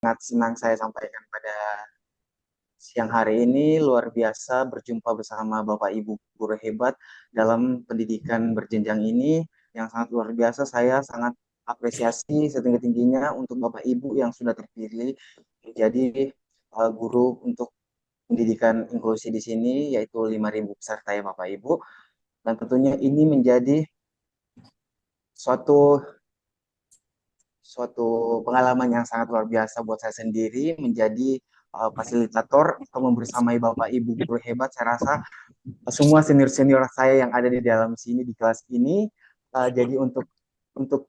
Sangat senang saya sampaikan pada siang hari ini luar biasa berjumpa bersama Bapak Ibu guru hebat dalam pendidikan berjenjang ini yang sangat luar biasa. Saya sangat apresiasi setinggi-tingginya untuk Bapak Ibu yang sudah terpilih menjadi guru untuk pendidikan inklusi di sini yaitu 5.000 peserta ya Bapak Ibu. Dan tentunya ini menjadi suatu suatu pengalaman yang sangat luar biasa buat saya sendiri menjadi fasilitator atau membersamai Bapak Ibu guru hebat. Saya rasa semua senior-senior saya yang ada di dalam sini di kelas ini. Jadi untuk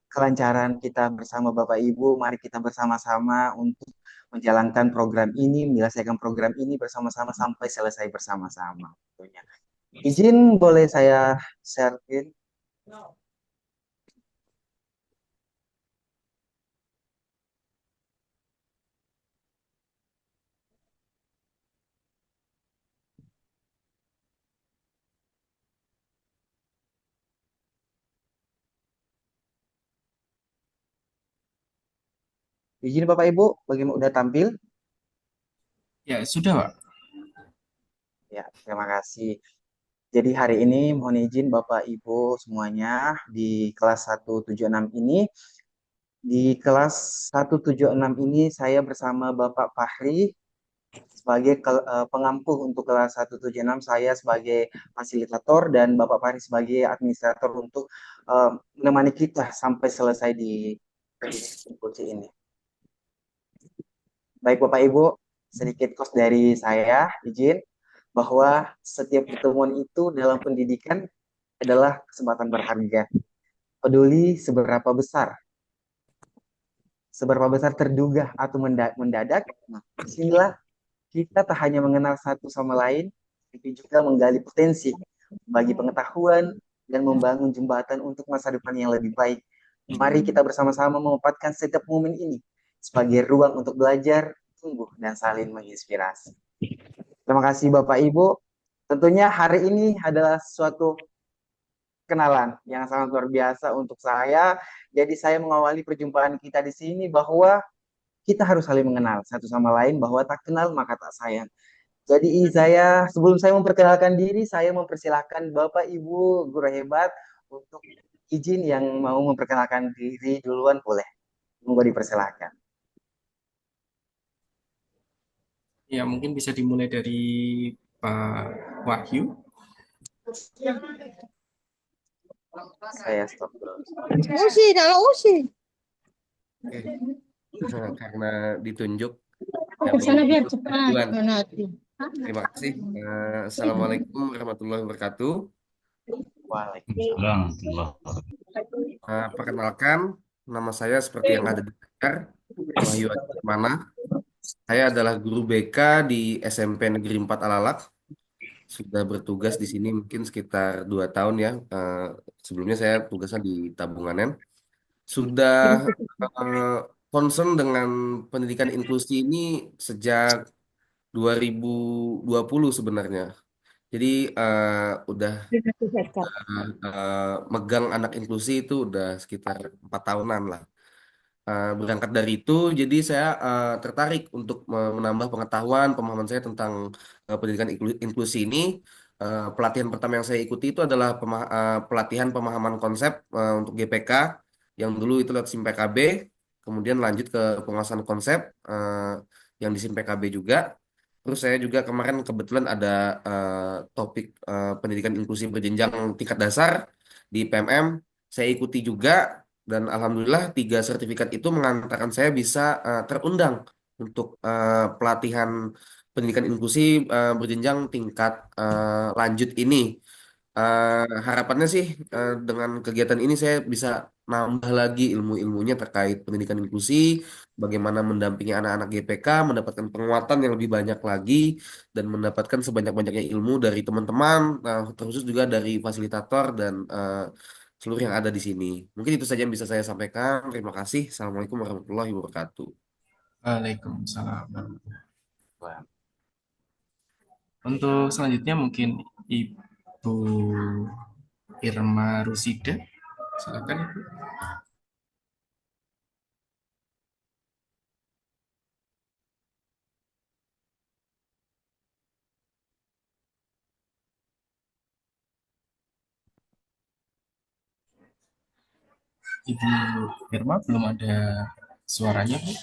kelancaran kita bersama Bapak Ibu, mari kita bersama-sama untuk menjalankan program ini, menyelesaikan program ini bersama-sama sampai selesai bersama-sama. Tentunya. Izin boleh saya share screen? Izin Bapak Ibu, bagaimana udah tampil? Ya, sudah, Pak. Ya, terima kasih. Jadi hari ini mohon izin Bapak Ibu semuanya di kelas 176 ini. Di kelas 176 ini saya bersama Bapak Fahri sebagai pengampu untuk kelas 176, saya sebagai fasilitator dan Bapak Fahri sebagai administrator untuk menemani kita sampai selesai di diskusi ini. Baik Bapak Ibu, sedikit kos dari saya, izin bahwa setiap pertemuan itu dalam pendidikan adalah kesempatan berharga. Peduli seberapa besar terduga atau mendadak. Nah, disinilah kita tak hanya mengenal satu sama lain, tapi juga menggali potensi bagi pengetahuan dan membangun jembatan untuk masa depan yang lebih baik. Mari kita bersama-sama memanfaatkan setiap momen ini sebagai ruang untuk belajar, tumbuh, dan saling menginspirasi. Terima kasih Bapak Ibu. Tentunya hari ini adalah suatu kenalan yang sangat luar biasa untuk saya. Jadi saya mengawali perjumpaan kita di sini bahwa kita harus saling mengenal satu sama lain bahwa tak kenal maka tak sayang. Jadi saya sebelum saya memperkenalkan diri, saya mempersilahkan Bapak Ibu guru hebat untuk izin yang mau memperkenalkan diri duluan boleh. Monggo dipersilahkan. Ya, mungkin bisa dimulai dari Pak Wahyu. Saya stop dulu. Usi, kalau usi. Oke, karena ditunjuk Oh, yang ke sana biar memimpin cepat. duluan. Nanti. Terima kasih. Assalamualaikum warahmatullahi wabarakatuh. Waalaikumsalam. Alhamdulillah. Perkenalkan, nama saya seperti yang ada di layar, Wahyu Mana. Saya adalah guru BK di SMP Negeri 4 Alalak. Sudah bertugas di sini mungkin sekitar 2 tahun ya. Sebelumnya saya tugasnya di Tabunganen. Sudah eh, concern dengan pendidikan inklusi ini sejak 2020 sebenarnya. Jadi udah megang anak inklusi itu udah sekitar 4 tahunan lah. Berangkat dari itu, jadi saya tertarik untuk menambah pengetahuan, pemahaman saya tentang pendidikan inklusi ini. Pelatihan pertama yang saya ikuti itu adalah pelatihan pemahaman konsep untuk GPK, yang dulu itu lewat SIM PKB, kemudian lanjut ke penguasaan konsep yang di SIM PKB juga. Terus saya juga kemarin kebetulan ada topik pendidikan inklusi berjenjang tingkat dasar di PMM. Saya ikuti juga dan alhamdulillah 3 sertifikat itu mengantarkan saya bisa terundang untuk pelatihan pendidikan inklusi berjenjang tingkat lanjut ini. Harapannya sih dengan kegiatan ini saya bisa nambah lagi ilmu-ilmunya terkait pendidikan inklusi, bagaimana mendampingi anak-anak GPK, mendapatkan penguatan yang lebih banyak lagi, dan mendapatkan sebanyak-banyaknya ilmu dari teman-teman, terkhusus juga dari fasilitator dan seluruh yang ada di sini. Mungkin itu saja yang bisa saya sampaikan. Terima kasih. Assalamualaikum warahmatullahi wabarakatuh. Waalaikumsalam. Untuk selanjutnya mungkin Ibu Irma Rusida. Silakan, Ibu. Ibu Irma belum ada suaranya, Bu.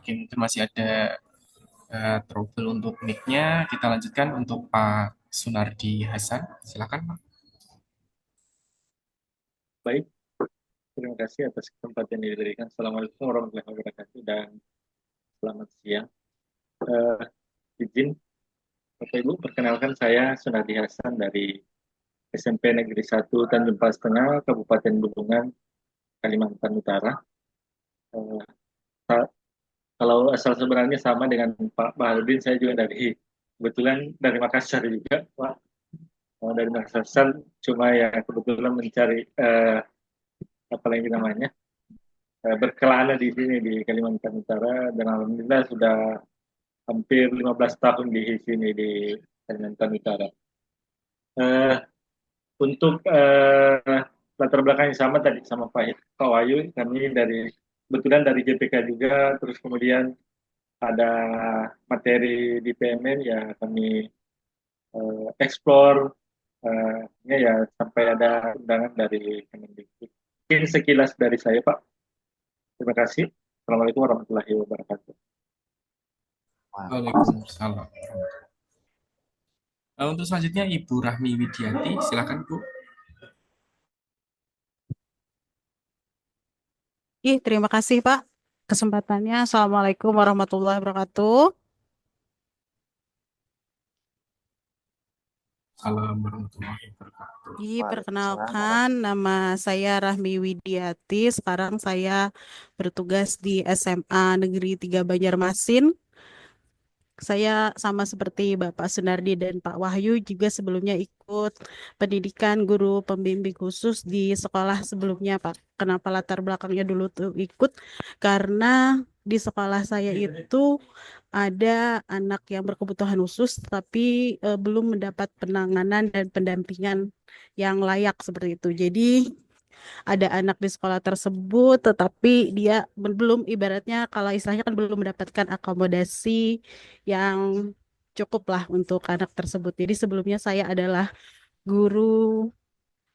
Oke, mungkin masih ada trouble untuk mic-nya. Kita lanjutkan untuk Pak Sunardi Hasan. Silakan, Pak. Baik, terima kasih atas kesempatan yang diberikan. Assalamualaikum warahmatullahi wabarakatuh dan selamat siang. Izin Bapak Ibu, perkenalkan saya Sunardi Hasan dari SMP Negeri 1 Tanjung Pas Tengah, Kabupaten Bulungan, Kalimantan Utara. Eh, Kalau asal sebenarnya sama dengan Pak Baharudin, saya juga kebetulan dari Makassar juga, Pak. Dari Makassar, cuma ya kebetulan mencari apa lagi namanya, berkelana di sini di Kalimantan Utara, dan alhamdulillah sudah hampir 15 tahun di sini di Kalimantan Utara. Uh, untuk latar belakang yang sama tadi sama Pak Wahyu, kami kebetulan dari JPK juga, terus kemudian ada materi di PMN ya kami explore ya sampai ada undangan dari Kemendikbud. Mungkin sekilas dari saya, Pak. Terima kasih. Assalamualaikum warahmatullahi wabarakatuh. Waalaikumsalam. Untuk selanjutnya Ibu Rahmi Widiati, silakan Bu. Terima kasih Pak kesempatannya. Assalamualaikum warahmatullahi wabarakatuh. Salam warahmatullahi wabarakatuh. Perkenalkan, nama saya Rahmi Widiati. Sekarang saya bertugas di SMA Negeri 3 Banjarmasin. Saya sama seperti Bapak Sunardi dan Pak Wahyu juga sebelumnya ikut pendidikan guru pembimbing khusus di sekolah sebelumnya, Pak. Kenapa latar belakangnya dulu tuh ikut? Karena di sekolah saya itu ada anak yang berkebutuhan khusus tapi belum mendapat penanganan dan pendampingan yang layak seperti itu. Jadi ada anak di sekolah tersebut tetapi dia belum, ibaratnya kalau istilahnya kan belum mendapatkan akomodasi yang cukup lah untuk anak tersebut. Jadi sebelumnya saya adalah guru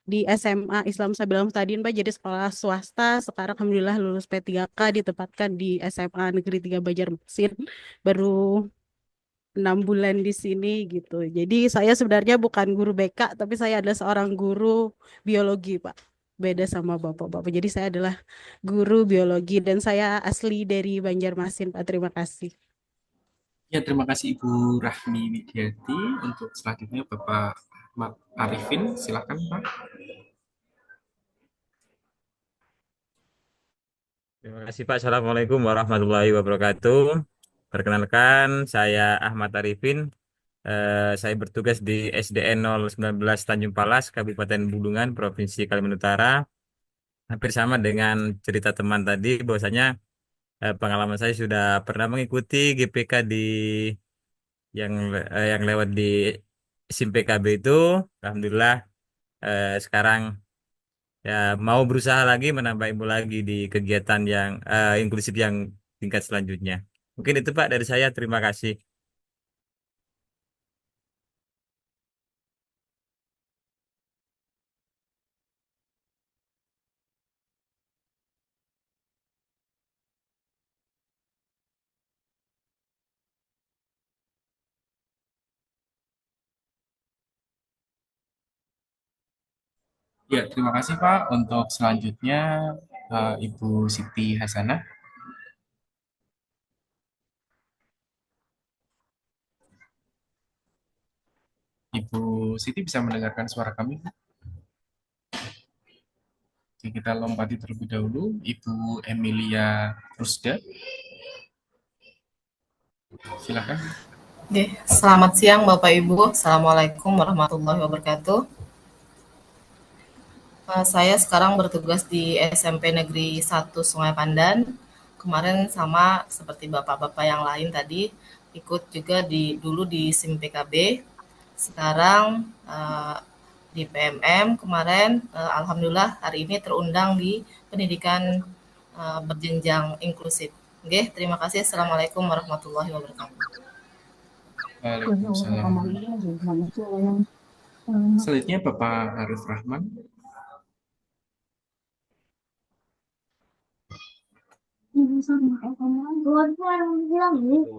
di SMA Islam Sabil Mustadin, Pak, jadi sekolah swasta. Sekarang alhamdulillah lulus P3K, ditempatkan di SMA Negeri 3 Banjarmasin, baru 6 bulan di sini gitu. Jadi saya sebenarnya bukan guru BK, tapi saya adalah seorang guru biologi, Pak. Beda sama bapak-bapak. Jadi saya adalah guru biologi dan saya asli dari Banjarmasin, Pak. Terima kasih. Ya, terima kasih Ibu Rahmi Widiati. Untuk selanjutnya Bapak Ahmad Arifin, silakan Pak. Terima kasih Pak. Assalamualaikum warahmatullahi wabarakatuh. Perkenalkan, saya Ahmad Arifin. Saya bertugas di SDN 019 Tanjung Palas, Kabupaten Bulungan, Provinsi Kalimantan Utara. Hampir sama dengan cerita teman tadi, bahwasanya pengalaman saya sudah pernah mengikuti GPK yang lewat di SIM PKB itu. Alhamdulillah sekarang ya mau berusaha lagi menambah ilmu lagi di kegiatan yang inklusif yang tingkat selanjutnya. Mungkin itu Pak dari saya. Terima kasih. Ya, terima kasih Pak. Untuk selanjutnya Ibu Siti Hasanah. Ibu Siti bisa mendengarkan suara kami? Oke, kita lompati terlebih dahulu. Ibu Emilia Rusda. Silakan. Oke, selamat siang Bapak Ibu. Assalamualaikum warahmatullahi wabarakatuh. Saya sekarang bertugas di SMP Negeri 1 Sungai Pandan. Kemarin sama seperti bapak-bapak yang lain tadi, ikut juga dulu di SIM PKB. Sekarang di PMM kemarin. Alhamdulillah hari ini terundang di pendidikan berjenjang inklusif. Oke, terima kasih. Assalamualaikum warahmatullahi wabarakatuh. Waalaikumsalam. Selanjutnya Bapak Arif Rahman. Assalamualaikum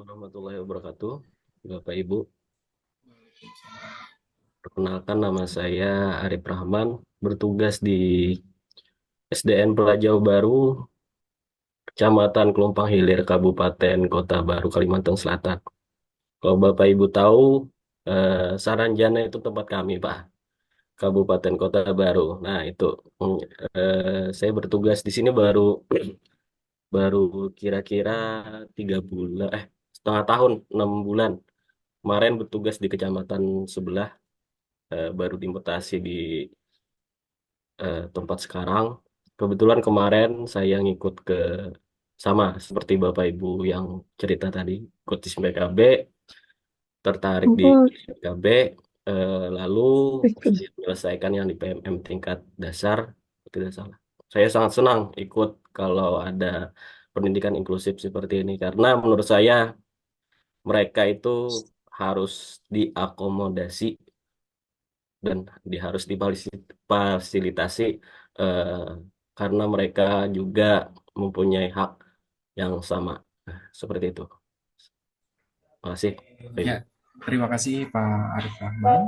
warahmatullahi wabarakatuh. Bapak Ibu, perkenalkan nama saya Arif Rahman, bertugas di SDN Pelajau Baru, Kecamatan Kelumpang Hilir, Kabupaten Kota Baru, Kalimantan Selatan. Kalau Bapak Ibu tahu, Saranjana itu tempat kami, Pak, Kabupaten Kota Baru. Nah, itu saya bertugas di sini baru kira-kira 3 bulan, setengah tahun, 6 bulan. Kemarin bertugas di kecamatan sebelah, baru dimutasi di tempat sekarang. Kebetulan kemarin saya ngikut sama seperti Bapak Ibu yang cerita tadi, ikut di PKB, tertarik di PKB, lalu menyelesaikan yang di PMM tingkat dasar, tidak salah. Saya sangat senang ikut kalau ada pendidikan inklusif seperti ini, karena menurut saya mereka itu harus diakomodasi dan harus difasilitasi, eh, karena mereka juga mempunyai hak yang sama. Nah, seperti itu. Terima kasih, Pak Ibu. Ya, terima kasih Pak Arif Rahman.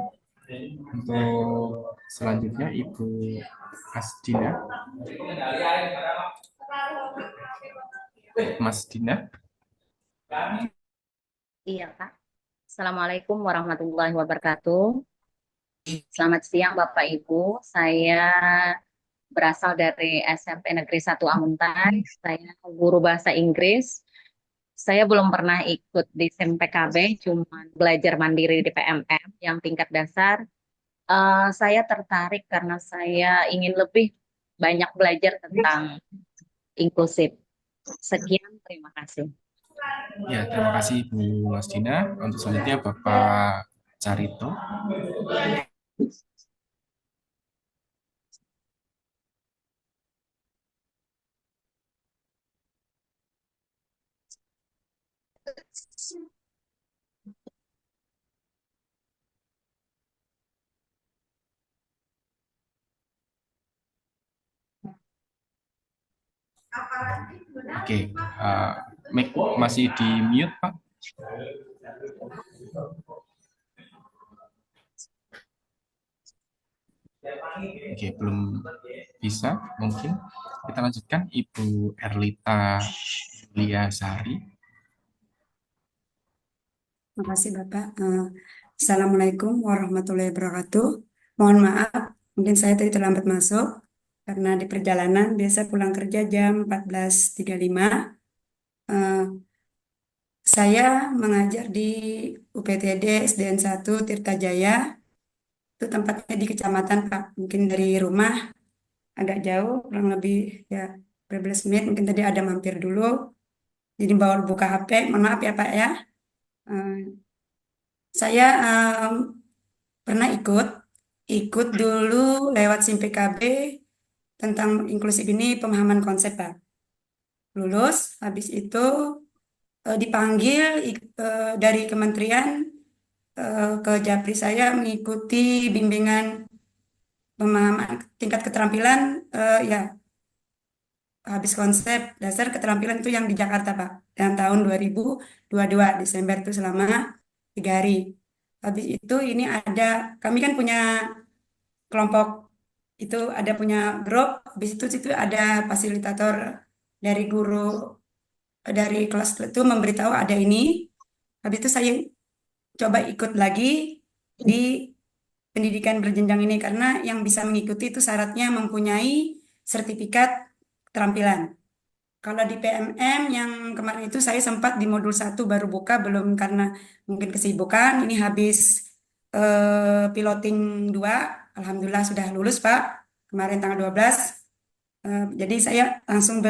Untuk selanjutnya Ibu Asdina. Mas Dina. Iya, Pak. Assalamualaikum warahmatullahi wabarakatuh. Selamat siang, Bapak Ibu. Saya berasal dari SMP Negeri 1 Amuntan. Saya guru bahasa Inggris. Saya belum pernah ikut di SMPKB, cuma belajar mandiri di PMM yang tingkat dasar. Saya tertarik karena saya ingin lebih banyak belajar tentang inklusif. Sekian, terima kasih. Ya, terima kasih Bu Masdina. Untuk selanjutnya Bapak Carito. Oke, mic masih di mute, Pak. Oke, belum bisa. Mungkin kita lanjutkan Ibu Erlita Liasari. Terima kasih Bapak. Assalamualaikum warahmatullahi wabarakatuh. Mohon maaf, mungkin saya tadi terlambat masuk karena di perjalanan biasa pulang kerja jam 14.35. Saya mengajar di UPTD SDN 1 Tirtajaya. Itu tempatnya di kecamatan, Pak. Mungkin dari rumah agak jauh, kurang lebih ya 12 menit. Mungkin tadi ada mampir dulu. Jadi bawa buka HP. Mohon maaf ya Pak ya. Saya pernah ikut dulu lewat SIM PKB tentang inklusif ini, pemahaman konsep Pak. Lulus, habis itu dipanggil dari kementerian ke Japri, saya mengikuti bimbingan pemahaman tingkat keterampilan, ya habis konsep dasar keterampilan itu yang di Jakarta Pak, yang tahun 2022 Desember itu selama 3 hari. Habis itu ini kami kan punya kelompok, itu ada punya grup, habis itu situ ada fasilitator dari guru dari kelas itu memberitahu ada ini. Habis itu saya coba ikut lagi di pendidikan berjenjang ini karena yang bisa mengikuti itu syaratnya mempunyai sertifikat keterampilan. Kalau di PMM yang kemarin itu saya sempat di modul 1 baru buka, belum karena mungkin kesibukan. Ini habis piloting 2, Alhamdulillah sudah lulus Pak, kemarin tanggal 12. Jadi saya langsung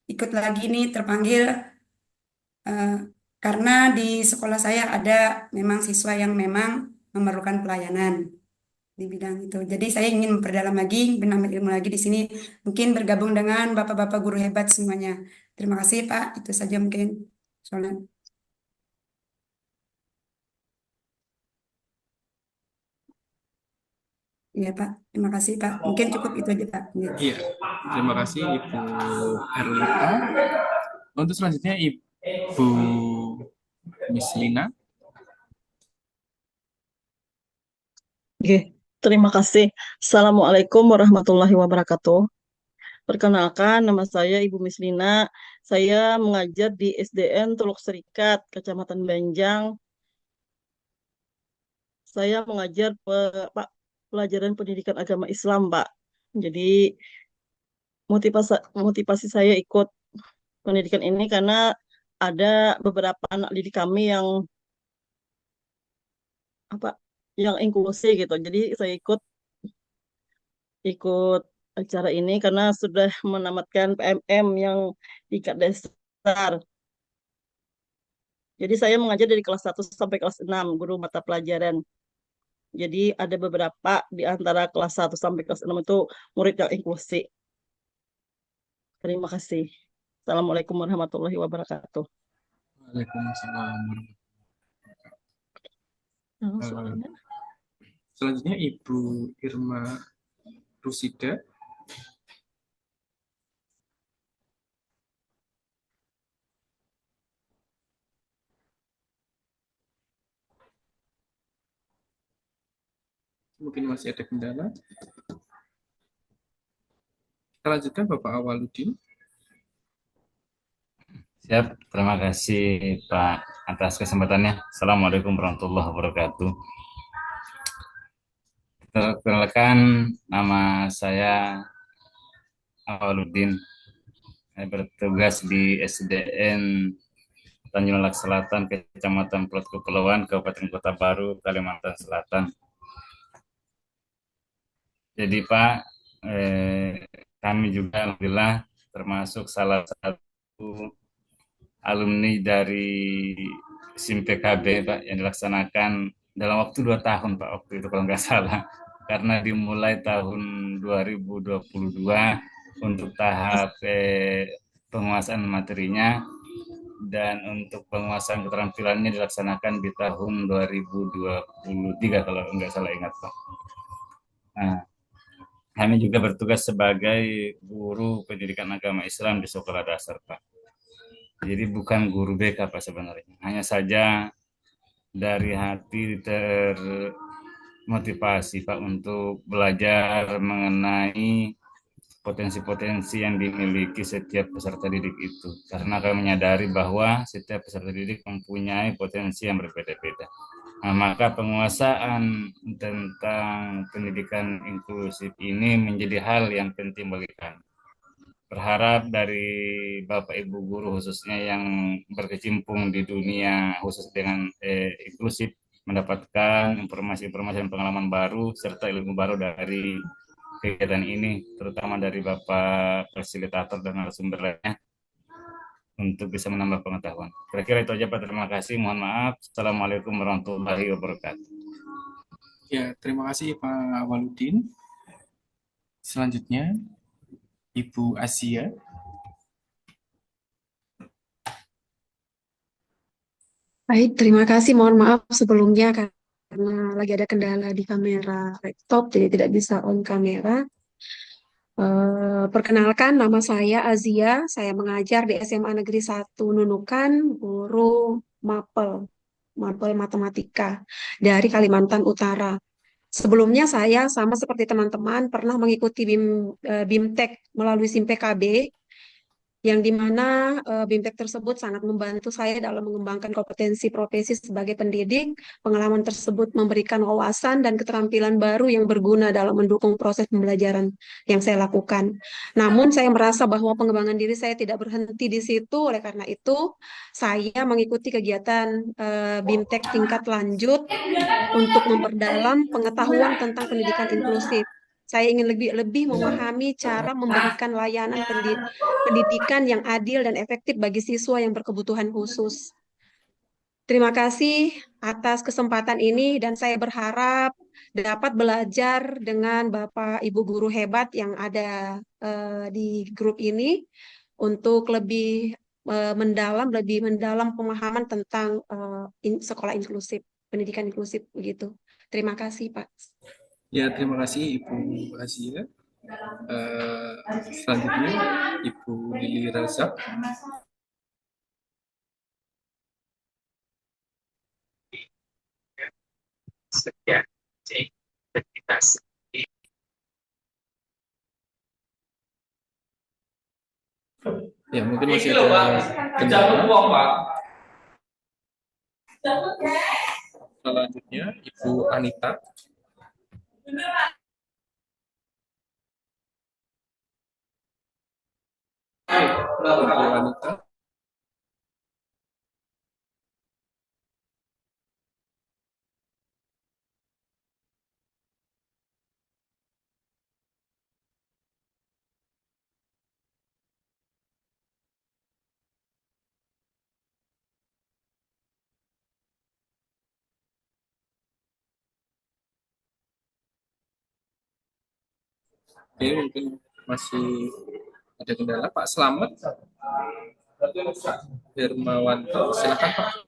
ikut lagi nih, terpanggil karena di sekolah saya ada memang siswa yang memang memerlukan pelayanan. di bidang itu. Jadi saya ingin memperdalam lagi, menambah ilmu lagi di sini. Mungkin bergabung dengan bapak-bapak guru hebat semuanya. Terima kasih Pak. Itu saja mungkin soalnya. Iya Pak. Terima kasih Pak. Mungkin cukup itu aja Pak. Iya. Iya, terima kasih Ibu Erlita. Untuk selanjutnya Ibu Miss Lina. Oke, terima kasih. Assalamualaikum warahmatullahi wabarakatuh. Perkenalkan, nama saya Ibu Mislina. Saya mengajar di SDN Teluk Serikat, Kecamatan Banjang. Saya mengajar Pak, pelajaran pendidikan agama Islam, Pak. Jadi motivasi saya ikut pendidikan ini karena ada beberapa anak didik kami yang inklusi gitu. Jadi saya ikut acara ini karena sudah menamatkan PMM yang tingkat dasar. Jadi saya mengajar dari kelas 1 sampai kelas 6, guru mata pelajaran. Jadi ada beberapa di antara kelas 1 sampai kelas 6 itu murid yang inklusi. Terima kasih. Assalamualaikum warahmatullahi wabarakatuh. Waalaikumsalam warahmatullahi wabarakatuh. Soalnya. Selanjutnya Ibu Irma Rusida. Mungkin masih ada kendala. Kita lanjutkan Bapak Awaludin. Siap, terima kasih Pak atas kesempatannya. Assalamualaikum warahmatullahi wabarakatuh. Perkenalkan, nama saya Awaludin. Saya bertugas di SDN Tanjung Balak Selatan, Kecamatan Pulau Kepulauan, Kabupaten Kota Baru, Kalimantan Selatan. Jadi Pak, kami juga alhamdulillah termasuk salah satu alumni dari SIM PKB Pak yang dilaksanakan dalam waktu 2 tahun Pak waktu itu kalau nggak salah, karena dimulai tahun 2022 untuk tahap penguasaan materinya dan untuk penguasaan keterampilannya dilaksanakan di tahun 2023 kalau nggak salah ingat Pak. Nah, kami juga bertugas sebagai guru pendidikan agama Islam di sekolah dasar Pak. Jadi bukan guru BK Pak sebenarnya. Hanya saja dari hati termotivasi Pak untuk belajar mengenai potensi-potensi yang dimiliki setiap peserta didik itu. Karena kami menyadari bahwa setiap peserta didik mempunyai potensi yang berbeda-beda. Nah, maka penguasaan tentang pendidikan inklusif ini menjadi hal yang penting bagi kami. Berharap dari Bapak Ibu guru khususnya yang berkecimpung di dunia khusus dengan inklusif mendapatkan informasi-informasi dan pengalaman baru serta ilmu baru dari kegiatan ini, terutama dari Bapak fasilitator dan narasumber lainnya untuk bisa menambah pengetahuan. Kira-kira itu aja Pak, terima kasih. Mohon maaf. Assalamualaikum warahmatullahi wabarakatuh. Ya, terima kasih Pak Waludin. Selanjutnya Ibu Asia. Baik, terima kasih. Mohon maaf sebelumnya karena lagi ada kendala di kamera laptop, jadi tidak bisa on kamera. Perkenalkan, nama saya Azia. Saya mengajar di SMA Negeri 1 Nunukan, guru mapel matematika dari Kalimantan Utara. Sebelumnya saya sama seperti teman-teman pernah mengikuti BIMTEK melalui SIM PKB, yang dimana BIMTEK tersebut sangat membantu saya dalam mengembangkan kompetensi profesi sebagai pendidik. Pengalaman tersebut memberikan wawasan dan keterampilan baru yang berguna dalam mendukung proses pembelajaran yang saya lakukan. Namun saya merasa bahwa pengembangan diri saya tidak berhenti di situ, oleh karena itu saya mengikuti kegiatan BIMTEK tingkat lanjut untuk memperdalam pengetahuan tentang pendidikan inklusif. Saya ingin lebih memahami cara memberikan layanan pendidikan yang adil dan efektif bagi siswa yang berkebutuhan khusus. Terima kasih atas kesempatan ini dan saya berharap dapat belajar dengan Bapak Ibu guru hebat yang ada di grup ini untuk lebih mendalam pemahaman tentang sekolah inklusif, pendidikan inklusif begitu. Terima kasih, Pak. Ya, terima kasih Ibu Asia. Selanjutnya Ibu Lili Razak. Ya, mungkin masih ada kendala. Selanjutnya Ibu Anita. Ibu Anita. Oke, mungkin masih ada kendala. Pak Slamet Hermawanto, silakan Pak.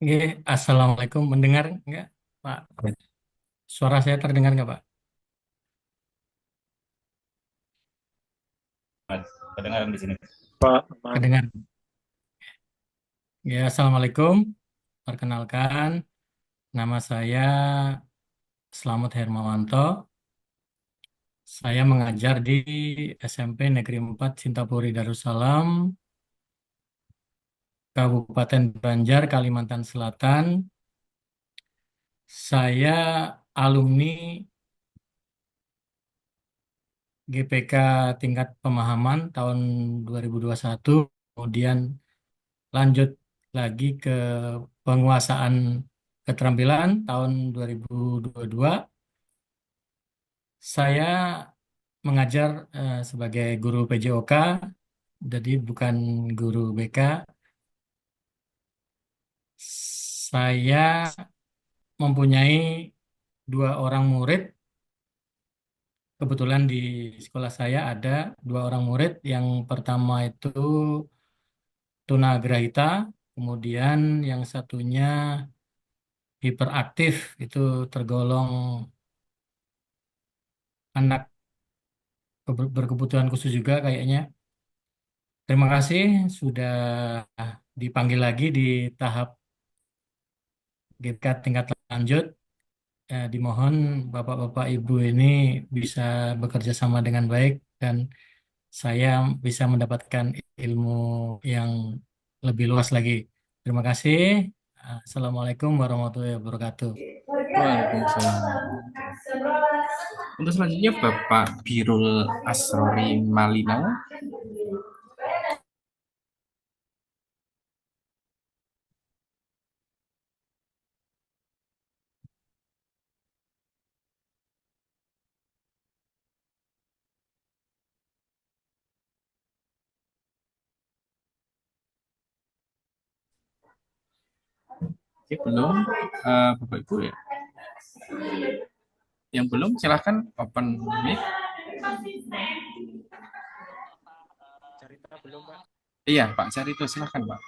Oke, Assalamualaikum. Mendengar nggak, Pak? Suara saya terdengar nggak, Pak? Kedengaran di sini. Pak, Kedengar. Ya, Assalamualaikum. Perkenalkan, nama saya Slamet Hermawanto. Saya mengajar di SMP Negeri 4 Cintapuri Darussalam, Kabupaten Banjar, Kalimantan Selatan. Saya alumni GPK tingkat pemahaman tahun 2021, kemudian lanjut lagi ke penguasaan keterampilan tahun 2022. Saya mengajar sebagai guru PJOK, jadi bukan guru BK. Saya mempunyai 2 orang murid. Kebetulan di sekolah saya ada 2 orang murid. Yang pertama itu tunagrahita, kemudian yang satunya hiperaktif, itu tergolong anak berkebutuhan khusus juga kayaknya. Terima kasih sudah dipanggil lagi di tahap GPK tingkat lanjut. Dimohon Bapak-Bapak Ibu ini bisa bekerja sama dengan baik dan saya bisa mendapatkan ilmu yang lebih luas lagi. Terima kasih. Assalamualaikum warahmatullahi wabarakatuh. Waalaikumsalam. Untuk selanjutnya Bapak Birul Asrori Malina. Oke, belum. Bapak Ibu ya. Yang belum silahkan open mic. Carita belum, Pak. Iya, Pak Carito, silahkan Pak.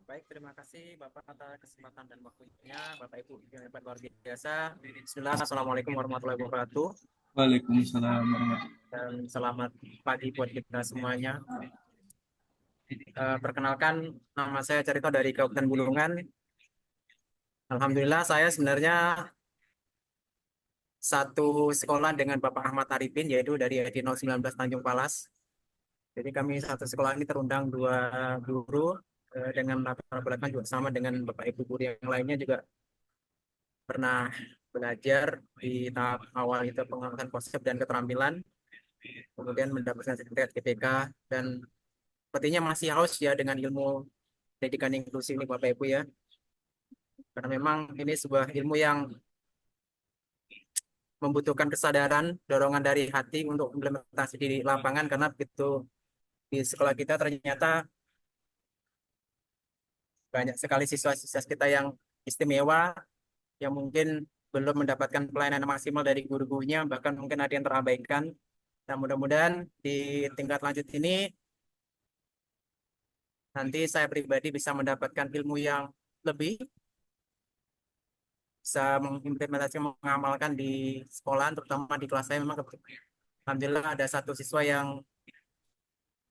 Baik, terima kasih Bapak atas kesempatan dan waktunya. Bapak Ibu yang hebat luar biasa. Bismillah, Assalamualaikum warahmatullahi wabarakatuh. Waalaikumsalam warahmatullahi wabarakatuh. Dan selamat pagi buat kita semuanya. Perkenalkan, nama saya Carito dari Kabupaten Bulungan. Alhamdulillah saya sebenarnya satu sekolah dengan Bapak Ahmad Arifin, yaitu dari ID 019 Tanjung Palas. Jadi kami satu sekolah ini terundang 2 guru dengan latar belakang juga sama dengan Bapak Ibu guru yang lainnya, juga pernah belajar di tahap awal itu pengembangan konsep dan keterampilan, kemudian mendapatkan sertifikat GPK, dan sepertinya masih haus ya dengan ilmu pendidikan inklusi ini Bapak Ibu ya. Karena memang ini sebuah ilmu yang membutuhkan kesadaran, dorongan dari hati untuk implementasi di lapangan, karena begitu di sekolah kita ternyata banyak sekali siswa-siswa kita yang istimewa, yang mungkin belum mendapatkan pelayanan maksimal dari guru-gurunya, bahkan mungkin ada yang terabaikan. Dan mudah-mudahan di tingkat lanjut ini nanti saya pribadi bisa mendapatkan ilmu yang lebih, bisa mengimplementasikan, mengamalkan di sekolah, terutama di kelas saya memang alhamdulillah ada satu siswa yang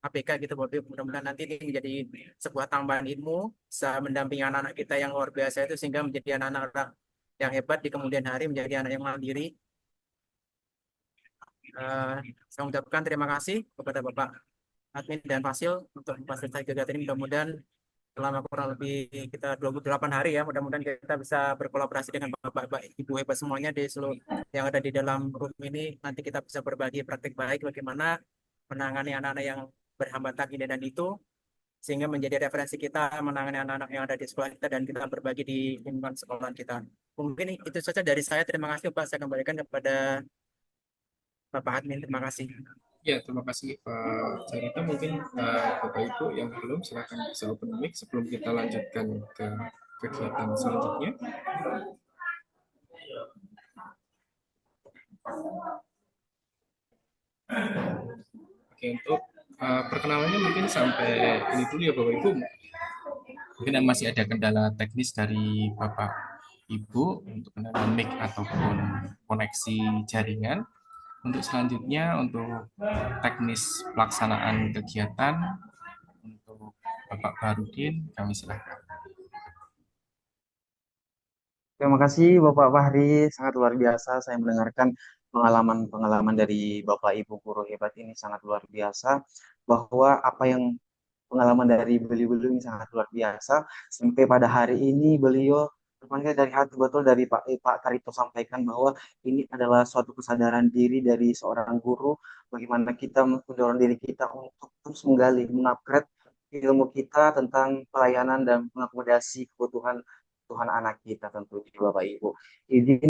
APK gitu, Bobi. Mudah-mudahan nanti ini menjadi sebuah tambahan ilmu, bisa mendampingi anak-anak kita yang luar biasa itu, sehingga menjadi anak-anak yang hebat di kemudian hari, menjadi anak yang mandiri. Saya mengucapkan terima kasih kepada Bapak admin dan Fasil untuk memfasilitasi kegiatan ini. Mudah-mudahan selama kurang lebih kita 28 hari ya, mudah-mudahan kita bisa berkolaborasi dengan Bapak-Bapak, Ibu hebat semuanya di seluruh yang ada di dalam room ini. Nanti kita bisa berbagi praktik baik bagaimana menangani anak-anak yang berhambatan ini dan itu, sehingga menjadi referensi kita menangani anak-anak yang ada di sekolah kita dan kita berbagi di lingkungan sekolah kita. Mungkin itu saja dari saya. Terima kasih Pak. Saya kembalikan kepada Bapak admin. Terima kasih. Ya, terima kasih Pak Carita. Mungkin Bapak Ibu yang belum, silakan bisa open mic sebelum kita lanjutkan ke kegiatan selanjutnya. Oke, untuk perkenalannya mungkin sampai ini dulu ya Bapak Ibu. Mungkin masih ada kendala teknis dari Bapak Ibu untuk kendala mic ataupun koneksi jaringan. Untuk selanjutnya, untuk teknis pelaksanaan kegiatan, untuk Bapak Barudin, kami silakan. Terima kasih Bapak Fahri, sangat luar biasa saya mendengarkan pengalaman-pengalaman dari Bapak Ibu guru hebat ini sangat luar biasa, bahwa apa yang pengalaman dari beliau-beliau ini sangat luar biasa, sampai pada hari ini beliau terpanggil dari hati betul dari Pak Tarito sampaikan bahwa ini adalah suatu kesadaran diri dari seorang guru, bagaimana kita mendorong diri kita untuk terus menggali, mengupgrade ilmu kita tentang pelayanan dan mengakomodasi kebutuhan Tuhan anak kita tentunya Bapak Ibu. Izin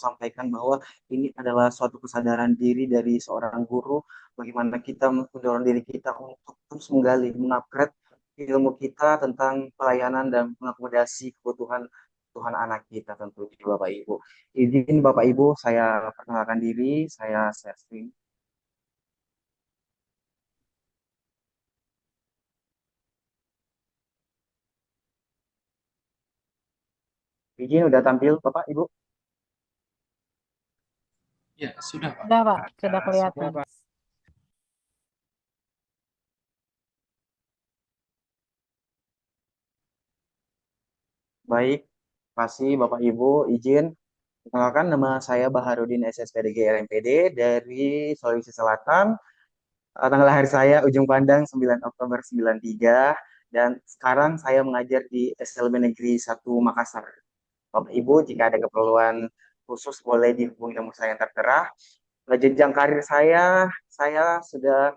sampaikan bahwa ini adalah suatu kesadaran diri dari seorang guru, bagaimana kita mendorong diri kita untuk terus menggali, mengupgrade ilmu kita tentang pelayanan dan mengakomodasi kebutuhan Tuhan anak kita tentunya Bapak Ibu. Izin Bapak Ibu, saya perkenalkan diri, saya Sesting. Izin udah tampil Bapak Ibu. Ya, sudah Pak. Sudah, Pak. Sudah kelihatan. Sudah, Pak. Baik, kasih Bapak Ibu, izin. Perkenalkan nama saya Baharudin SSPDG LMPD dari Sulawesi Selatan. Tanggal lahir saya Ujung Pandang 9 Oktober 93 dan sekarang saya mengajar di SLB Negeri 1 Makassar. Bapak Ibu, jika ada keperluan khusus boleh dihubungi nomor saya yang tertera. Jenjang karir saya sudah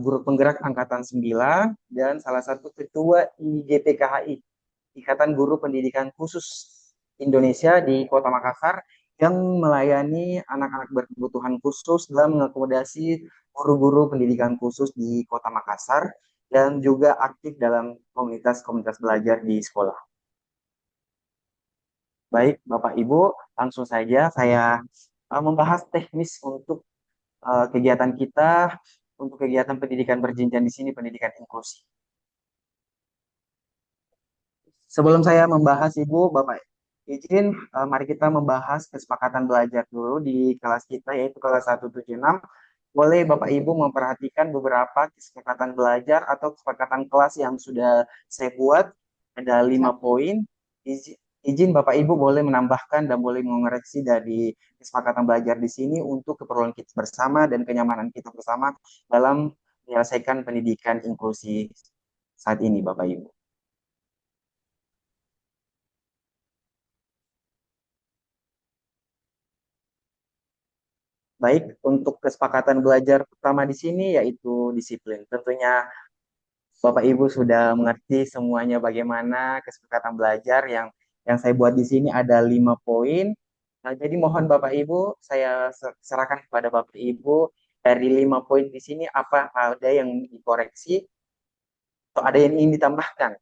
guru penggerak angkatan 9 dan salah satu ketua IGPKHI, Ikatan Guru Pendidikan Khusus Indonesia di Kota Makassar yang melayani anak-anak berkebutuhan khusus dalam mengakomodasi guru-guru pendidikan khusus di Kota Makassar dan juga aktif dalam komunitas-komunitas belajar di sekolah. Baik, Bapak Ibu, langsung saja saya membahas teknis untuk kegiatan kita, untuk kegiatan pendidikan berjenjang di sini, pendidikan inklusi. Sebelum saya membahas Ibu, Bapak, izin mari kita membahas kesepakatan belajar dulu di kelas kita, yaitu kelas 176. Boleh Bapak Ibu memperhatikan beberapa kesepakatan belajar atau kesepakatan kelas yang sudah saya buat. Ada 5 poin. Izin Bapak Ibu boleh menambahkan dan boleh mengoreksi dari kesepakatan belajar di sini untuk keperluan kita bersama dan kenyamanan kita bersama dalam menyelesaikan pendidikan inklusi saat ini, Bapak Ibu. Baik, untuk kesepakatan belajar pertama di sini yaitu disiplin. Tentunya Bapak Ibu sudah mengerti semuanya bagaimana kesepakatan belajar yang saya buat di sini ada 5 poin. Nah, jadi mohon Bapak Ibu, saya serahkan kepada Bapak Ibu dari 5 poin di sini apa ada yang dikoreksi atau ada yang ingin ditambahkan.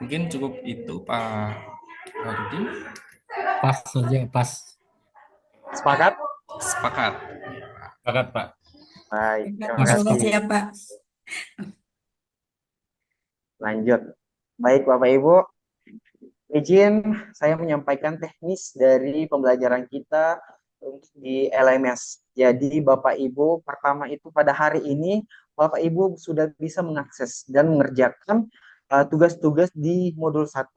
Mungkin cukup itu Pak Harudin. Pas saja, pas. Sepakat? Sepakat. Sepakat, Pak. Baik, terima Masuk kasih. ya, Pak. Lanjut. Baik, Bapak Ibu. Izin saya menyampaikan teknis dari pembelajaran kita untuk di LMS. Jadi Bapak Ibu, pertama itu pada hari ini Bapak Ibu sudah bisa mengakses dan mengerjakan tugas-tugas di modul 1,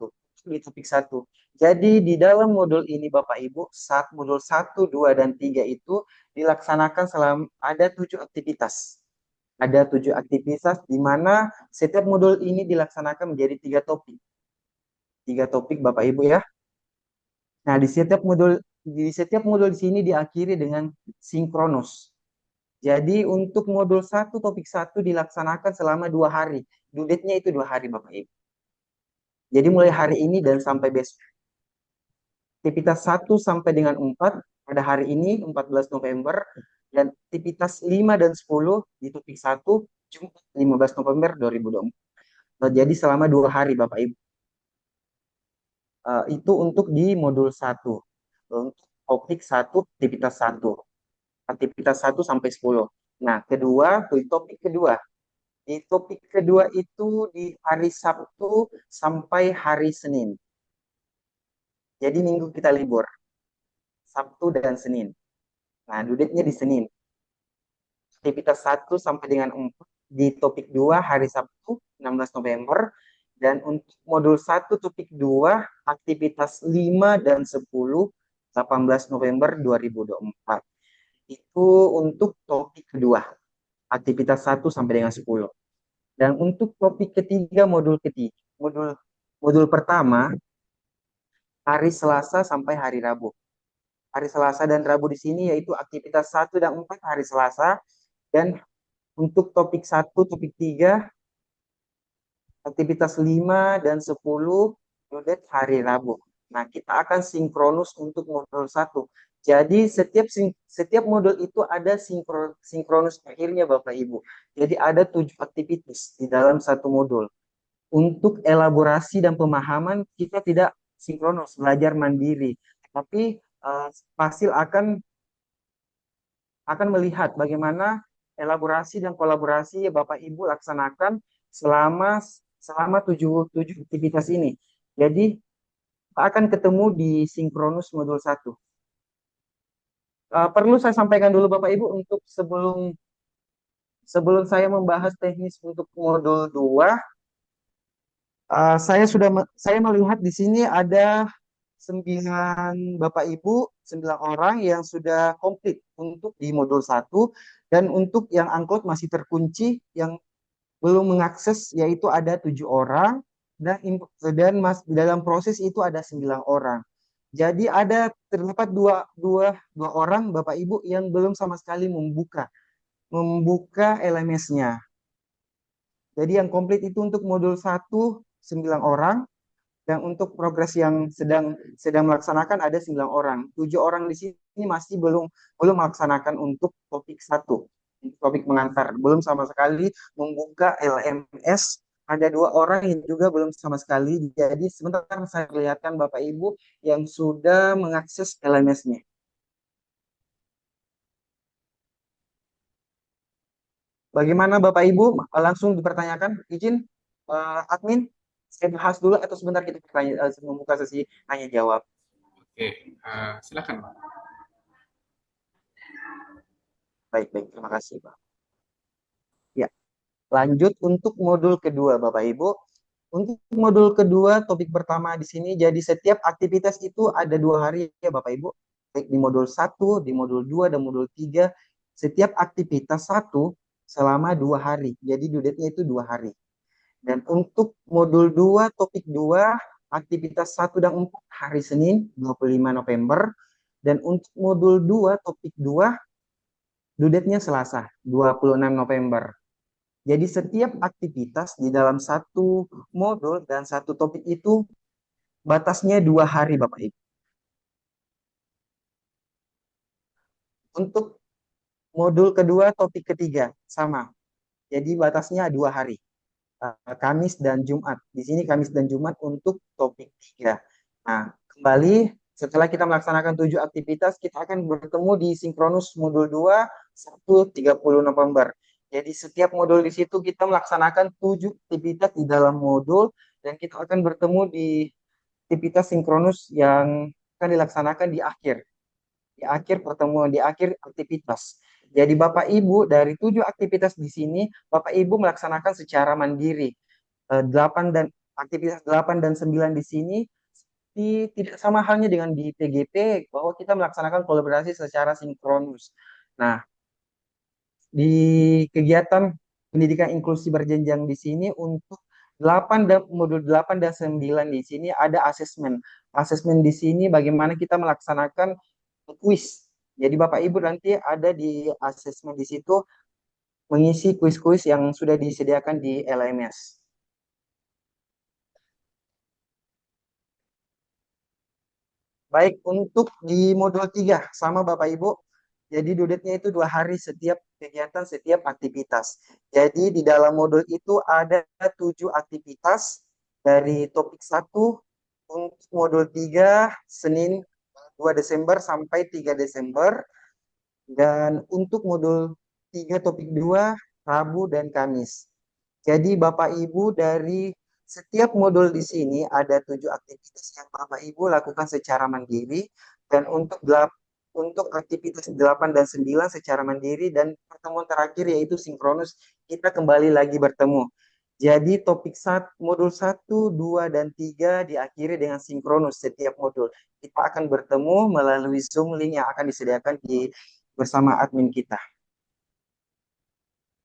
di topik 1. Jadi di dalam modul ini Bapak Ibu, modul 1, 2, dan 3 itu dilaksanakan selama ada 7 aktivitas. Ada 7 aktivitas di mana setiap modul ini dilaksanakan menjadi 3 topik. 3 topik Bapak Ibu ya. Nah, di setiap modul di sini diakhiri dengan sinkronus. Jadi untuk modul 1 topik 1 dilaksanakan selama 2 hari. Due date-nya itu 2 hari Bapak Ibu. Jadi mulai hari ini dan sampai besok. Aktivitas 1 sampai dengan 4 pada hari ini 14 November dan aktivitas 5 dan 10 di topik 1 Jumat 15 November 2024. Jadi selama 2 hari Bapak Ibu. Itu untuk di modul 1. Untuk topik 1, aktivitas 1. Aktivitas 1 sampai 10. Nah, topik kedua. Di topik kedua itu di hari Sabtu sampai hari Senin. Jadi minggu kita libur. Sabtu dan Senin. Nah, due date-nya di Senin. Aktivitas 1 sampai dengan 4 di topik 2 hari Sabtu 16 November. Dan untuk modul 1 topik 2 aktivitas 5 dan 10 18 November 2024. Itu untuk topik kedua. Aktivitas 1 sampai dengan 10. Dan untuk topik ketiga modul pertama hari Selasa sampai hari Rabu. Hari Selasa dan Rabu di sini yaitu aktivitas 1 dan 4 hari Selasa, dan untuk topik 1, topik 3, aktivitas 5 dan 10 Yudet hari Rabu. Nah, kita akan sinkronus untuk modul 1. Jadi setiap modul itu ada sinkronus akhirnya Bapak Ibu. Jadi ada 7 aktivitas di dalam satu modul. Untuk elaborasi dan pemahaman kita tidak sinkronus, belajar mandiri. Tapi Fasil akan melihat bagaimana elaborasi dan kolaborasi Bapak Ibu laksanakan selama 7 aktivitas ini. Jadi akan ketemu di sinkronus modul 1. Perlu saya sampaikan dulu Bapak Ibu untuk sebelum saya membahas teknis untuk modul 2, saya melihat di sini ada 9 Bapak Ibu, 9 orang yang sudah komplit untuk di modul 1, dan untuk yang angkut masih terkunci yang belum mengakses yaitu ada 7 orang, dan dalam proses itu ada 9 orang. Jadi terdapat dua orang Bapak Ibu yang belum sama sekali membuka LMS-nya. Jadi yang komplit itu untuk modul 1 9 orang, dan untuk progres yang sedang melaksanakan ada 9 orang. 7 orang di sini masih belum melaksanakan untuk topik 1, topik mengantar, belum sama sekali membuka LMS. Ada 2 orang yang juga belum sama sekali. Jadi sebentar saya lihatkan Bapak Ibu yang sudah mengakses LMS-nya. Bagaimana Bapak Ibu? Langsung dipertanyakan. Izin admin, saya bahas dulu atau sebentar kita membuka sesi tanya jawab. Oke, silakan Pak. Baik, terima kasih Pak. Ya, lanjut untuk modul kedua Bapak Ibu. Untuk modul kedua, topik pertama di sini, jadi setiap aktivitas itu ada 2 hari ya Bapak Ibu. Baik di modul 1, di modul 2, dan modul 3. Setiap aktivitas 1 selama 2 hari. Jadi due-date-nya itu 2 hari. Dan untuk modul 2, topik 2, aktivitas 1 dan 4 hari Senin 25 November. Dan untuk modul 2, topik 2, due-date-nya Selasa 26 November. Jadi setiap aktivitas di dalam satu modul dan satu topik itu batasnya 2 hari Bapak Ibu. Untuk modul kedua, topik ketiga sama. Jadi batasnya 2 hari. Kamis dan Jumat. Di sini Kamis dan Jumat untuk topik 3. Nah, kembali setelah kita melaksanakan 7 aktivitas, kita akan bertemu di sinkronus modul 2, Sabtu 30 November. Jadi setiap modul di situ kita melaksanakan 7 aktivitas di dalam modul, dan kita akan bertemu di aktivitas sinkronus yang akan dilaksanakan di akhir pertemuan, di akhir aktivitas. Jadi Bapak Ibu dari 7 aktivitas di sini, Bapak Ibu melaksanakan secara mandiri. Aktivitas 8 dan 9 di sini tidak sama halnya dengan di PGP, bahwa kita melaksanakan kolaborasi secara sinkronus. Nah, di kegiatan pendidikan inklusi berjenjang di sini untuk modul 8 dan 9 di sini ada asesmen. Asesmen di sini bagaimana kita melaksanakan kuis. Jadi Bapak Ibu nanti ada di asesmen di situ mengisi kuis-kuis yang sudah disediakan di LMS. Baik, untuk di modul 3 sama Bapak Ibu. Jadi due-date-nya itu 2 hari setiap kegiatan, setiap aktivitas. Jadi di dalam modul itu ada 7 aktivitas dari topik 1 untuk modul 3 Senin 2 Desember sampai 3 Desember. Dan untuk modul 3 topik 2 Rabu dan Kamis. Jadi Bapak Ibu dari setiap modul di sini ada 7 aktivitas yang Bapak Ibu lakukan secara mandiri, dan untuk aktivitas 8 dan 9 secara mandiri, dan pertemuan terakhir yaitu sinkronus kita kembali lagi bertemu. Jadi topik modul 1, 2, dan 3 diakhiri dengan sinkronus setiap modul. Kita akan bertemu melalui Zoom link yang akan disediakan bersama admin kita.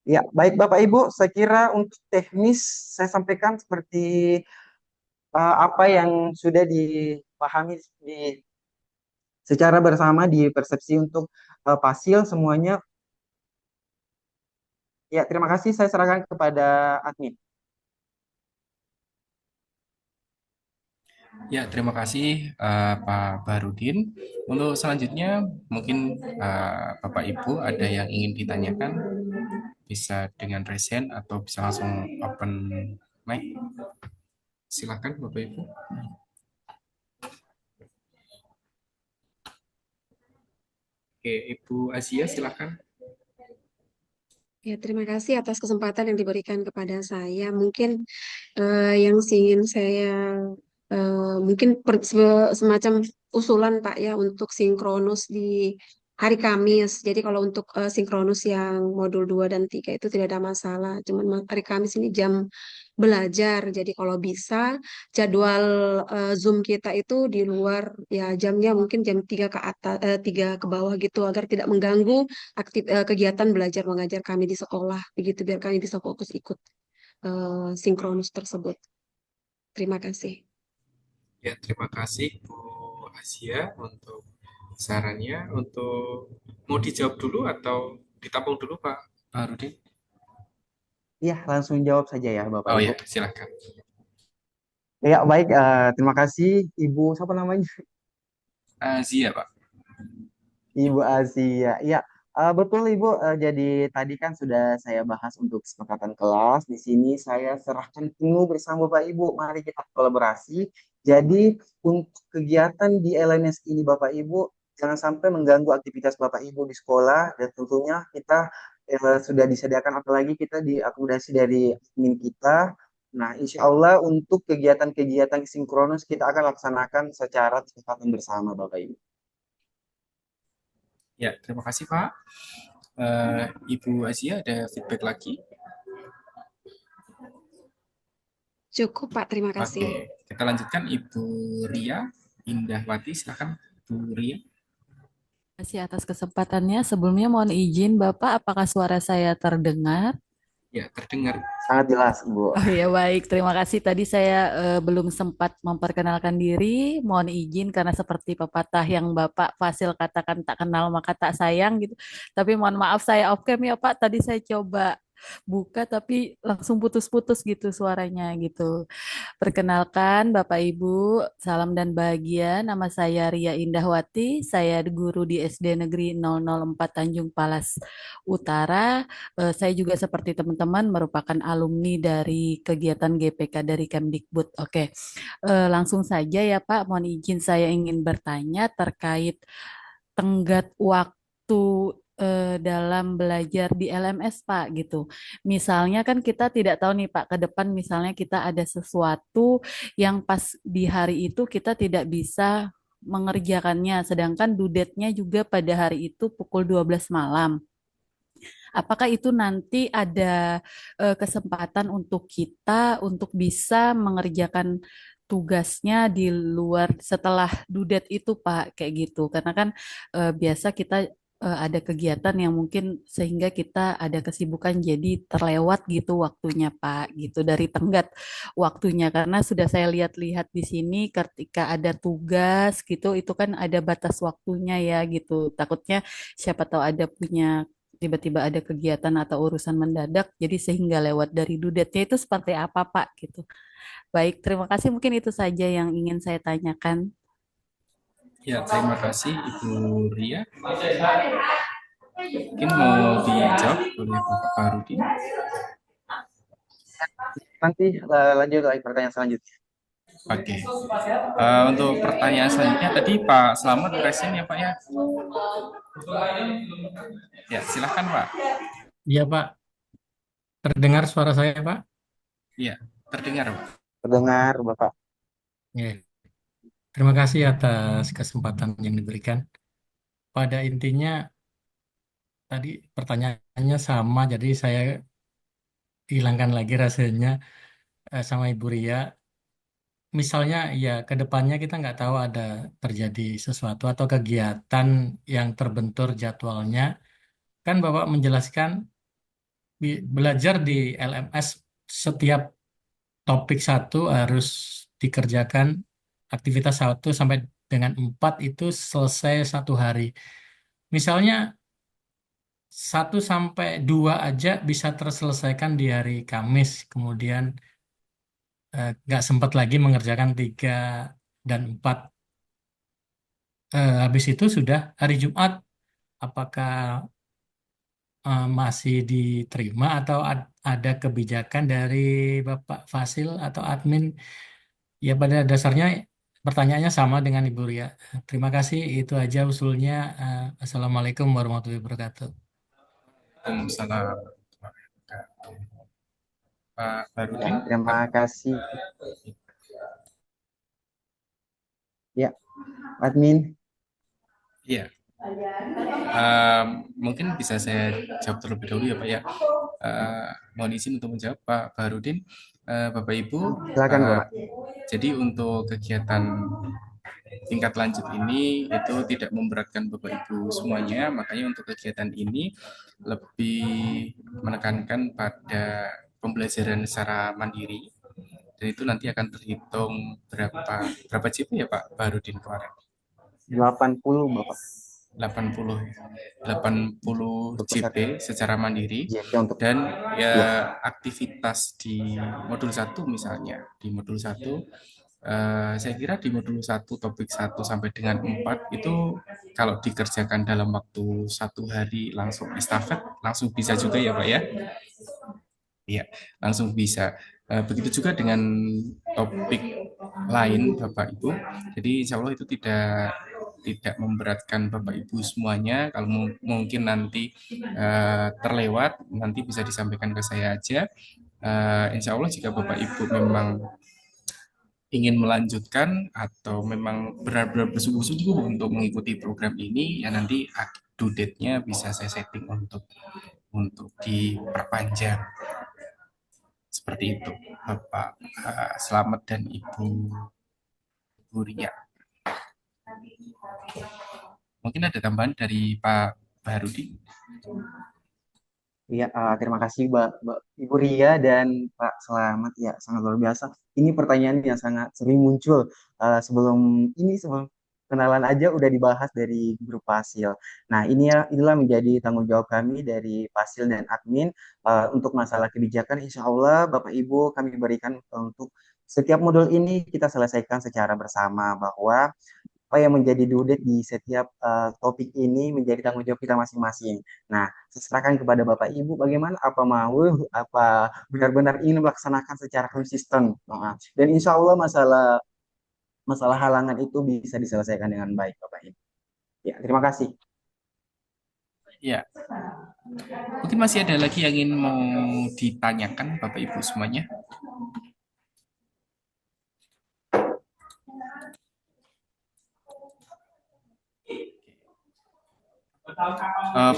Ya, baik Bapak Ibu, saya kira untuk teknis saya sampaikan seperti apa yang sudah dipahami secara bersama, di persepsi untuk Pasil semuanya. Ya, terima kasih. Saya serahkan kepada admin. Ya, terima kasih Pak Barudin. Untuk selanjutnya mungkin Bapak Ibu ada yang ingin ditanyakan, bisa dengan raise hand atau bisa langsung open mic. Silakan Bapak Ibu. Oke, Ibu Asia silakan. Ya, terima kasih atas kesempatan yang diberikan kepada saya. Mungkin yang ingin saya mungkin semacam usulan Pak ya untuk sinkronus di hari Kamis. Jadi kalau untuk sinkronus yang modul 2 dan 3 itu tidak ada masalah. Cuman hari Kamis ini jam belajar. Jadi kalau bisa jadwal Zoom kita itu di luar ya jamnya mungkin jam 3 ke atas 3 ke bawah gitu agar tidak mengganggu kegiatan belajar mengajar kami di sekolah begitu biar kami bisa fokus ikut sinkronus tersebut. Terima kasih. Ya, terima kasih Bu Asia untuk sarannya. Untuk mau dijawab dulu atau ditampung dulu Pak Barudin? Iya, langsung jawab saja ya Bapak Oh Ibu. ya, silakan. Ya, baik. Terima kasih Ibu, siapa namanya? Azia Pak. Ibu Asia. Ya, betul Ibu. Jadi tadi kan sudah saya bahas untuk kesepakatan kelas. Di sini saya serahkan penuh bersama Bapak Ibu. Mari kita kolaborasi. Jadi untuk kegiatan di LMS ini Bapak Ibu, jangan sampai mengganggu aktivitas Bapak Ibu di sekolah. Dan tentunya kita sudah disediakan, apalagi kita diakomodasi dari admin kita. Nah, insya Allah untuk kegiatan-kegiatan sinkronus kita akan laksanakan secara kesepakatan bersama Bapak Ibu. Ya, terima kasih Pak. Ibu Asia ada feedback lagi? Cukup Pak, terima kasih. Oke, kita lanjutkan Ibu Ria Indahwati, silakan Bu Ria. Terima kasih atas kesempatannya. Sebelumnya mohon izin Bapak, apakah suara saya terdengar? Ya, terdengar. Sangat jelas, Bu. Oh ya, baik. Terima kasih. Tadi saya belum sempat memperkenalkan diri. Mohon izin karena seperti pepatah yang Bapak Fasil katakan, tak kenal maka tak sayang gitu. Tapi mohon maaf saya off cam ya Pak. Tadi saya coba buka tapi langsung putus-putus gitu suaranya gitu. Perkenalkan Bapak Ibu, salam dan bahagia. Nama saya Ria Indahwati, saya guru di SD Negeri 004 Tanjung Palas Utara. Saya juga seperti teman-teman merupakan alumni dari kegiatan GPK dari Kemdikbud. Oke, langsung saja ya Pak, mohon izin saya ingin bertanya terkait tenggat waktu dalam belajar di LMS Pak gitu. Misalnya kan kita tidak tahu nih Pak ke depan misalnya kita ada sesuatu yang pas di hari itu kita tidak bisa mengerjakannya sedangkan due date-nya juga pada hari itu pukul 12 malam. Apakah itu nanti ada kesempatan untuk kita untuk bisa mengerjakan tugasnya di luar setelah due date itu Pak kayak gitu karena kan biasa kita ada kegiatan yang mungkin sehingga kita ada kesibukan jadi terlewat gitu waktunya Pak gitu dari tenggat waktunya karena sudah saya lihat-lihat di sini ketika ada tugas gitu itu kan ada batas waktunya ya gitu takutnya siapa tahu ada punya tiba-tiba ada kegiatan atau urusan mendadak jadi sehingga lewat dari due date-nya itu seperti apa Pak gitu. Baik, terima kasih mungkin itu saja yang ingin saya tanyakan. Ya, terima kasih Ibu Ria. Mungkin mau dijawab oleh Bapak Barudin. Nanti lanjut lagi pertanyaan selanjutnya. Oke. Untuk pertanyaan selanjutnya tadi Pak Slamet present ya Pak ya. Ya, silakan Pak. Iya Pak. Terdengar suara saya Pak? Iya, terdengar Pak. Terdengar Bapak. Ya. Terima kasih atas kesempatan yang diberikan. Pada intinya tadi pertanyaannya sama, jadi saya hilangkan lagi rasanya sama Ibu Ria. Misalnya ya ke depannya kita nggak tahu ada terjadi sesuatu atau kegiatan yang terbentur jadwalnya. Kan Bapak menjelaskan belajar di LMS setiap topik satu harus dikerjakan aktivitas 1 sampai dengan 4 itu selesai 1 hari. Misalnya 1 sampai 2 aja bisa terselesaikan di hari Kamis, kemudian nggak sempat lagi mengerjakan 3 dan 4. Habis itu sudah hari Jumat, apakah masih diterima atau ada kebijakan dari Bapak Fasil atau admin? Ya pada dasarnya pertanyaannya sama dengan Ibu Ria. Terima kasih, itu aja usulnya. Assalamualaikum warahmatullahi wabarakatuh. Waalaikumsalam. Pak Ya, Barudin, terima kasih. Ya, admin. Iya. Mungkin bisa saya jawab terlebih dahulu ya Pak ya. Mohon izin untuk menjawab Pak Barudin. Bapak Ibu, Silakan Bapak. jadi untuk kegiatan tingkat lanjut ini itu tidak memberatkan Bapak Ibu semuanya, makanya untuk kegiatan ini lebih menekankan pada pembelajaran secara mandiri, dan itu nanti akan terhitung berapa JP ya Pak Barudin kemarin? 80 Bapak. 80 JP secara mandiri, dan ya aktivitas di modul 1 misalnya. Di modul 1 saya kira di modul 1 topik 1 sampai dengan 4 itu kalau dikerjakan dalam waktu 1 hari langsung estafet langsung bisa juga ya Pak ya. Iya, langsung bisa. Begitu juga dengan topik lain Bapak Ibu. Jadi insya Allah itu tidak memberatkan Bapak Ibu semuanya. Kalau mungkin nanti terlewat, nanti bisa disampaikan ke saya aja. Insya Allah jika Bapak Ibu memang ingin melanjutkan atau memang benar-benar bersungguh-sungguh untuk mengikuti program ini, ya nanti due date-nya bisa saya setting untuk diperpanjang. Seperti itu, Bapak Selamat dan Ibu Ria. Mungkin ada tambahan dari Pak Barudin. Iya, terima kasih Ibu Ria dan Pak Selamat, ya sangat luar biasa. Ini pertanyaan yang sangat sering muncul sebelum kenalan aja udah dibahas dari grup Pasil. Nah, inilah menjadi tanggung jawab kami dari Pasil dan admin untuk masalah kebijakan. Insya Allah Bapak Ibu kami berikan untuk setiap modul ini kita selesaikan secara bersama, bahwa apa yang menjadi due date di setiap topik ini menjadi tanggung jawab kita masing-masing. Nah, saya serahkan kepada Bapak Ibu bagaimana, apa benar-benar ingin melaksanakan secara konsisten. Dan insya Allah masalah halangan itu bisa diselesaikan dengan baik, Bapak Ibu. Ya, terima kasih. Ya, mungkin masih ada lagi yang ingin mau ditanyakan Bapak Ibu semuanya.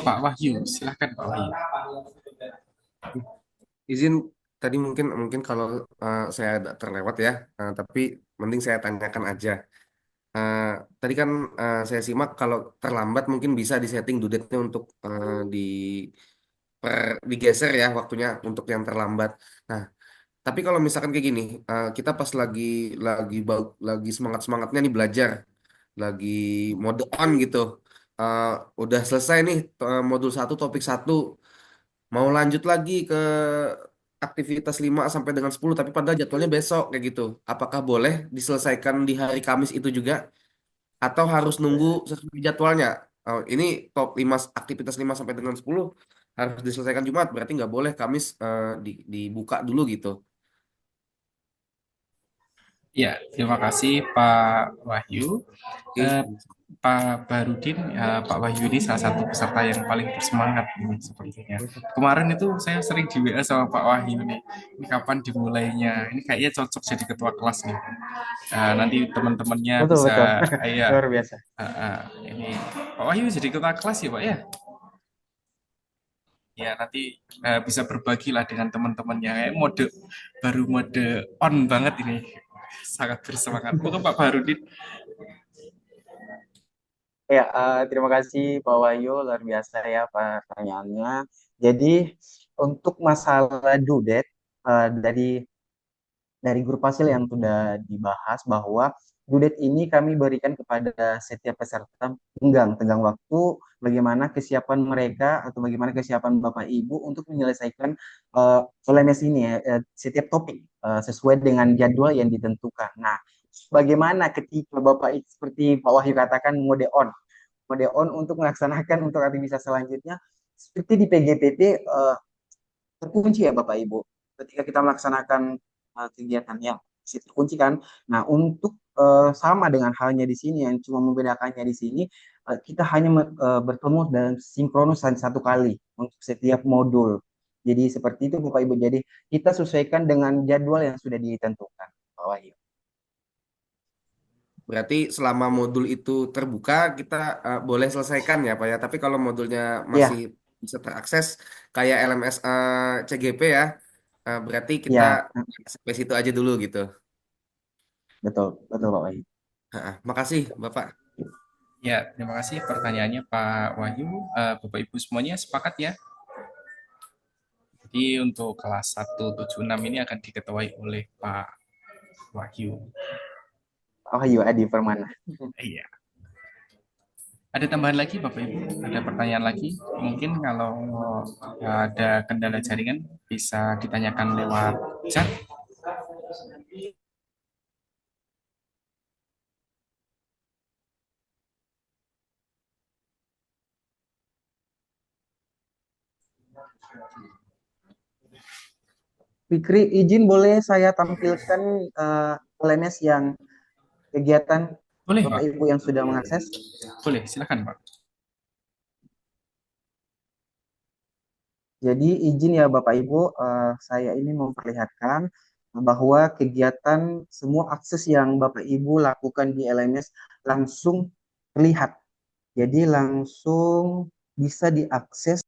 Pak Wahyu, silahkan Pak Wahyu. Izin tadi mungkin kalau saya ada terlewat ya, tapi mending saya tanyakan aja. Tadi kan saya simak kalau terlambat mungkin bisa disetting due date-nya untuk digeser ya waktunya untuk yang terlambat. Nah, tapi kalau misalkan kayak gini, kita pas lagi semangat-semangatnya nih belajar, lagi mode on gitu, uh, udah selesai nih modul 1 topik 1, mau lanjut lagi ke aktivitas 5 sampai dengan 10, tapi pada jadwalnya besok kayak gitu. Apakah boleh diselesaikan di hari Kamis itu juga, atau harus nunggu sesuai jadwalnya? Ini top 5 aktivitas 5 sampai dengan 10 harus diselesaikan Jumat, berarti nggak boleh Kamis dibuka dulu gitu. Ya, terima kasih Pak Wahyu. Pak Barudin, Pak Wahyu ini salah satu peserta yang paling bersemangat ini sepertinya. Kemarin itu saya sering di WA sama Pak Wahyu nih, ini kapan dimulainya? Ini kayaknya cocok jadi ketua kelas nih. Nanti teman-temannya Betul. ya, Luar biasa. Ini Pak Wahyu jadi ketua kelas ya Pak ya? Ya nanti bisa berbagilah dengan teman-temannya. Baru mode on banget ini, sangat bersemangat. Mungkin Pak Barudin. Ya, terima kasih Pak Wahyu, luar biasa ya pertanyaannya. Jadi untuk masalah due date dari grup hasil yang sudah dibahas, bahwa due date ini kami berikan kepada setiap peserta tenggang waktu, bagaimana kesiapan mereka atau bagaimana kesiapan Bapak Ibu untuk menyelesaikan LMS ini ya, setiap topik sesuai dengan jadwal yang ditentukan. Nah, bagaimana ketika Bapak seperti Pak Wahyu katakan mode on untuk melaksanakan untuk aktivitas selanjutnya seperti di PGPT terkunci ya Bapak Ibu ketika kita melaksanakan kegiatannya terkunci kan. Nah, untuk sama dengan halnya di sini yang cuma membedakannya di sini kita hanya bertemu dalam sinkronus satu kali untuk setiap modul. Jadi seperti itu Bapak Ibu. Jadi kita sesuaikan dengan jadwal yang sudah ditentukan Pak Wahyu. Berarti selama modul itu terbuka kita boleh selesaikan ya Pak ya. Tapi kalau modulnya masih bisa terakses kayak LMS CGP ya, berarti kita sampai situ aja dulu gitu. Betul Pak Wahyu. Makasih Bapak. Ya, terima kasih pertanyaannya Pak Wahyu. Bapak Ibu semuanya sepakat ya? Jadi untuk kelas 176 ini akan diketuai oleh Pak Wahyu. Wahyu Adi Permana. Iya. Ada tambahan lagi Bapak Ibu? Ada pertanyaan lagi? Mungkin kalau ada kendala jaringan bisa ditanyakan lewat chat. Fikri, izin boleh saya tampilkan LMS yang kegiatan boleh, Bapak Pak. Ibu yang sudah mengakses? Boleh, silakan Pak. Jadi izin ya Bapak Ibu, saya ini memperlihatkan bahwa kegiatan semua akses yang Bapak Ibu lakukan di LMS langsung terlihat. Jadi langsung bisa diakses